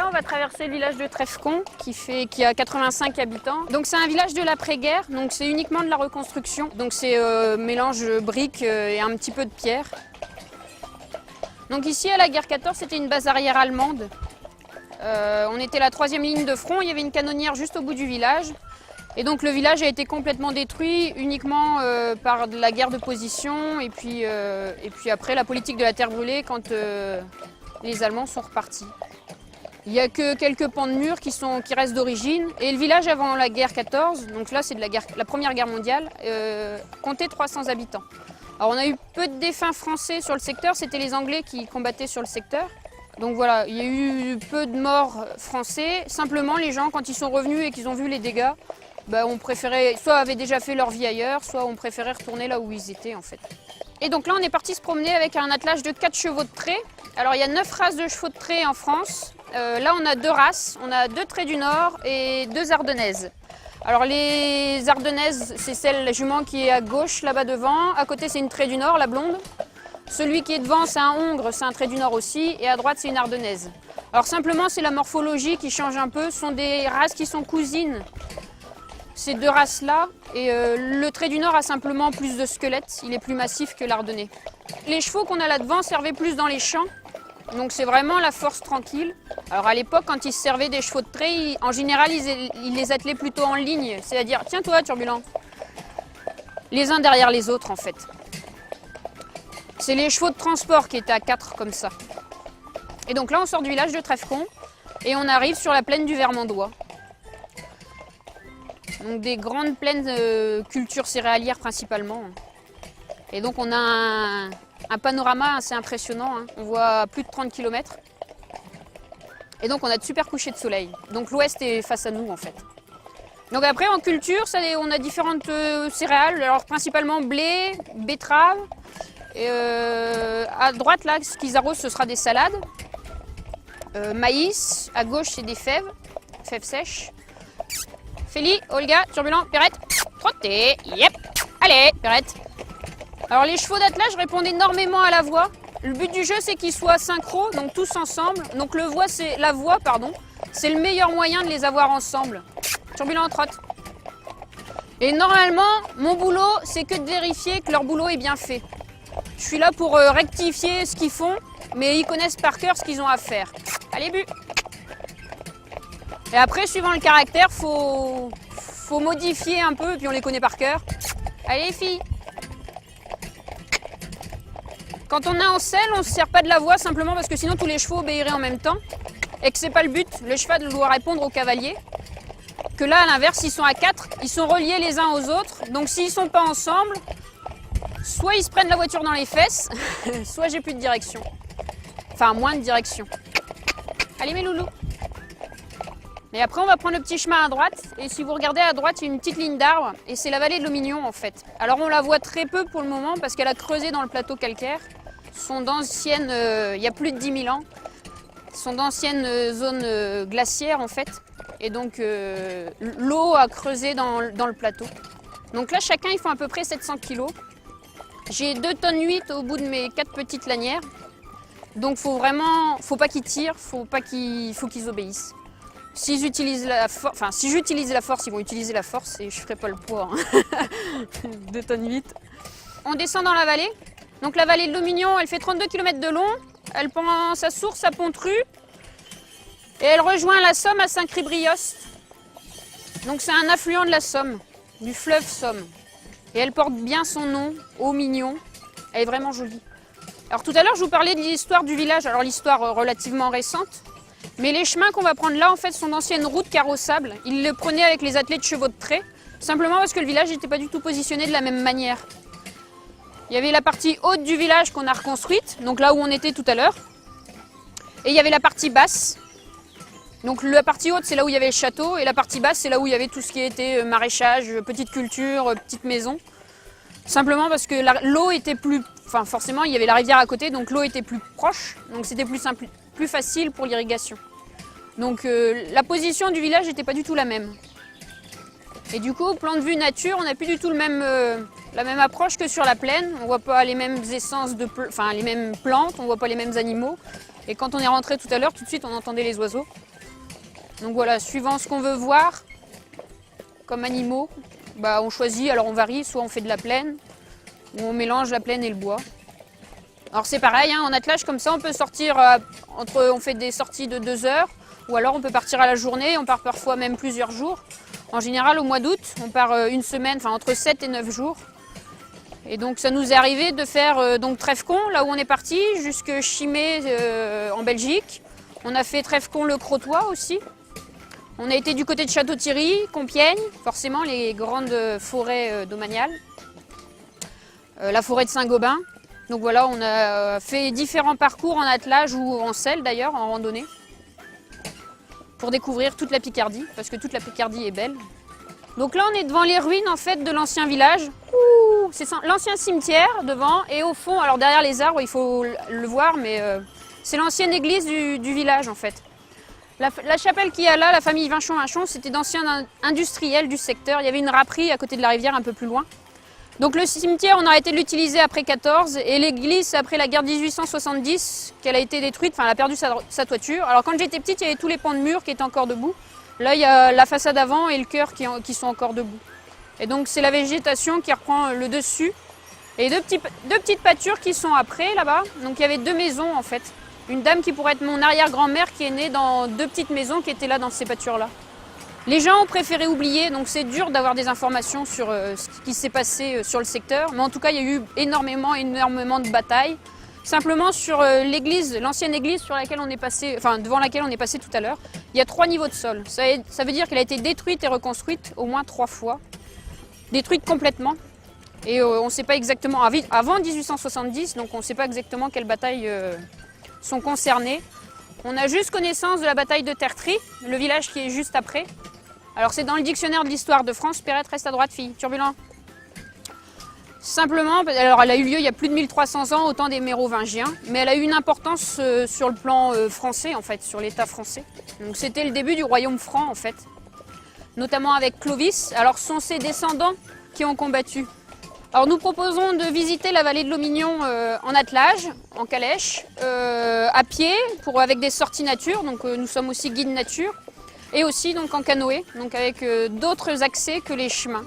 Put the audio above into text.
là, on va traverser le village de Trèfcon qui a 85 habitants. Donc c'est un village de l'après-guerre, donc c'est uniquement de la reconstruction. Donc c'est mélange briques et un petit peu de pierre. Donc ici, à la guerre 14, c'était une base arrière allemande. On était la 3e ligne de front, il y avait une canonnière juste au bout du village. Et donc le village a été complètement détruit uniquement par de la guerre de position et puis après la politique de la terre brûlée quand les Allemands sont repartis. Il n'y a que quelques pans de murs qui restent d'origine. Et le village avant la guerre 14, donc là c'est de la Première Guerre mondiale, comptait 300 habitants. Alors on a eu peu de défunts français sur le secteur, c'était les Anglais qui combattaient sur le secteur. Donc voilà, il y a eu peu de morts français. Simplement les gens, quand ils sont revenus et qu'ils ont vu les dégâts, on préférait, soit avaient déjà fait leur vie ailleurs, soit on préférait retourner là où ils étaient en fait. Et donc là on est parti se promener avec un attelage de 4 chevaux de trait. Alors il y a 9 races de chevaux de trait en France. Là on a 2 races, on a 2 traits du Nord et 2 ardennaises. Alors les ardennaises, c'est la jument qui est à gauche là-bas devant. À côté c'est une trait du Nord, la blonde. Celui qui est devant c'est un hongre, c'est un trait du Nord aussi. Et à droite c'est une ardennaise. Alors simplement c'est la morphologie qui change un peu. Ce sont des races qui sont cousines. Ces 2 races-là, et le trait du Nord a simplement plus de squelette, il est plus massif que l'ardennais. Les chevaux qu'on a là devant servaient plus dans les champs, donc c'est vraiment la force tranquille. Alors à l'époque, quand ils se servaient des chevaux de trait, en général, ils les attelaient plutôt en ligne, c'est-à-dire, tiens-toi, turbulent, les uns derrière les autres en fait. C'est les chevaux de transport qui étaient à 4 comme ça. Et donc là, on sort du village de Trèfcon et on arrive sur la plaine du Vermandois. Donc des grandes plaines culture céréalière principalement. Et donc on a un panorama assez impressionnant, hein. On voit plus de 30 km. Et donc on a de super couchers de soleil. Donc l'ouest est face à nous en fait. Donc après en culture, on a différentes céréales, alors principalement blé, betterave. Et à droite là, ce qu'ils arrosent ce sera des salades. Maïs, à gauche c'est des fèves sèches. Félie, Olga, turbulent, Perrette, trottez, yep, allez, Perrette. Alors les chevaux d'attelage répondent énormément à la voix. Le but du jeu c'est qu'ils soient synchro, donc tous ensemble. Donc la voix, c'est le meilleur moyen de les avoir ensemble. Turbulent, trotte. Et normalement, mon boulot c'est que de vérifier que leur boulot est bien fait. Je suis là pour rectifier ce qu'ils font, mais ils connaissent par cœur ce qu'ils ont à faire. Allez, but. Et après, suivant le caractère, faut modifier un peu, puis on les connaît par cœur. Allez, les filles. Quand on est en selle, on ne se sert pas de la voix simplement parce que sinon tous les chevaux obéiraient en même temps. Et que c'est pas le but. Le cheval doit répondre au cavalier. Que là, à l'inverse, ils sont à 4, ils sont reliés les uns aux autres. Donc s'ils ne sont pas ensemble, soit ils se prennent la voiture dans les fesses, soit j'ai plus de direction. Enfin, moins de direction. Allez, mes loulous. Et après, on va prendre le petit chemin à droite. Et si vous regardez à droite, il y a une petite ligne d'arbres. Et c'est la vallée de l'Aumignon, en fait. Alors, on la voit très peu pour le moment parce qu'elle a creusé dans le plateau calcaire. Ce sont d'anciennes, il y a plus de 10 000 ans. Ce sont d'anciennes zones glaciaires, en fait. Et donc, l'eau a creusé dans le plateau. Donc là, chacun, ils font à peu près 700 kg. J'ai 2,8 tonnes au bout de mes 4 petites lanières. Donc, faut pas qu'ils tirent, faut qu'ils obéissent. Si j'utilise la force, ils vont utiliser la force et je ferai pas le poids. Hein. 2,8 tonnes. On descend dans la vallée. Donc la vallée de l'Aumignon, elle fait 32 km de long. Elle prend sa source à Pontru. Et elle rejoint la Somme à Saint-Crix-Briost. Donc c'est un affluent de la Somme, du fleuve Somme. Et elle porte bien son nom, Aumignon. Elle est vraiment jolie. Alors tout à l'heure, je vous parlais de l'histoire du village. Alors l'histoire relativement récente. Mais les chemins qu'on va prendre là, en fait, sont d'anciennes routes carrossables. Ils le prenaient avec les attelés de chevaux de trait, simplement parce que le village n'était pas du tout positionné de la même manière. Il y avait la partie haute du village qu'on a reconstruite, donc là où on était tout à l'heure. Et il y avait la partie basse. Donc la partie haute, c'est là où il y avait le château, et la partie basse, c'est là où il y avait tout ce qui était maraîchage, petite culture, petite maison. Simplement parce que l'eau était plus... Enfin, forcément, il y avait la rivière à côté, donc l'eau était plus proche, donc c'était plus simple, plus facile pour l'irrigation. Donc la position du village n'était pas du tout la même. Et du coup, au plan de vue nature, on n'a plus du tout la même approche que sur la plaine. On ne voit pas les mêmes les mêmes plantes, on ne voit pas les mêmes animaux. Et quand on est rentré tout à l'heure, tout de suite, on entendait les oiseaux. Donc voilà, suivant ce qu'on veut voir comme animaux, bah, on choisit, alors on varie, soit on fait de la plaine, ou on mélange la plaine et le bois. Alors c'est pareil, hein, en attelage comme ça, on peut sortir, on fait des sorties de 2 heures, ou alors on peut partir à la journée, on part parfois même plusieurs jours. En général, au mois d'août, on part une semaine, enfin entre 7 et 9 jours. Et donc ça nous est arrivé de faire donc Trèfcon, là où on est parti, jusque Chimay en Belgique. On a fait Trèfcon-le-Crotoy aussi. On a été du côté de Château-Thierry, Compiègne, forcément les grandes forêts domaniales. La forêt de Saint-Gobain. Donc voilà, on a fait différents parcours en attelage ou en selle d'ailleurs, en randonnée. Pour découvrir toute la Picardie, parce que toute la Picardie est belle. Donc là on est devant les ruines en fait de l'ancien village. C'est l'ancien cimetière devant et au fond, alors derrière les arbres il faut le voir, mais c'est l'ancienne église du village en fait. La chapelle qu'il y a là, la famille Vinchon-Vinchon, c'était d'anciens industriels du secteur. Il y avait une râperie à côté de la rivière un peu plus loin. Donc le cimetière, on a arrêté de l'utiliser après 14 et l'église après la guerre 1870 qu'elle a été détruite, enfin elle a perdu sa toiture. Alors quand j'étais petite, il y avait tous les pans de murs qui étaient encore debout. Là, il y a la façade avant et le chœur qui sont encore debout. Et donc c'est la végétation qui reprend le dessus. Et deux petites pâtures qui sont après là-bas. Donc il y avait 2 maisons en fait. Une dame qui pourrait être mon arrière-grand-mère qui est née dans 2 petites maisons qui étaient là dans ces pâtures-là. Les gens ont préféré oublier, donc c'est dur d'avoir des informations sur ce qui s'est passé sur le secteur. Mais en tout cas, il y a eu énormément de batailles. Simplement sur l'église, l'ancienne église sur laquelle on est passé, enfin devant laquelle on est passé tout à l'heure, il y a 3 niveaux de sol. Ça veut dire qu'elle a été détruite et reconstruite au moins 3 fois. Détruite complètement. Et on ne sait pas exactement, avant 1870, donc on ne sait pas exactement quelles batailles sont concernées. On a juste connaissance de la bataille de Tertry, le village qui est juste après. Alors c'est dans le dictionnaire de l'histoire de France, Perrette reste à droite, fille, turbulent. Simplement, alors elle a eu lieu il y a plus de 1300 ans, au temps des Mérovingiens, mais elle a eu une importance sur le plan français en fait, sur l'État français. Donc c'était le début du royaume franc en fait, notamment avec Clovis. Alors ce sont ses descendants qui ont combattu. Alors nous proposons de visiter la vallée de l'Aumignon en attelage, en calèche, à pied, avec des sorties nature, donc nous sommes aussi guides nature, et aussi donc en canoë, donc avec d'autres accès que les chemins.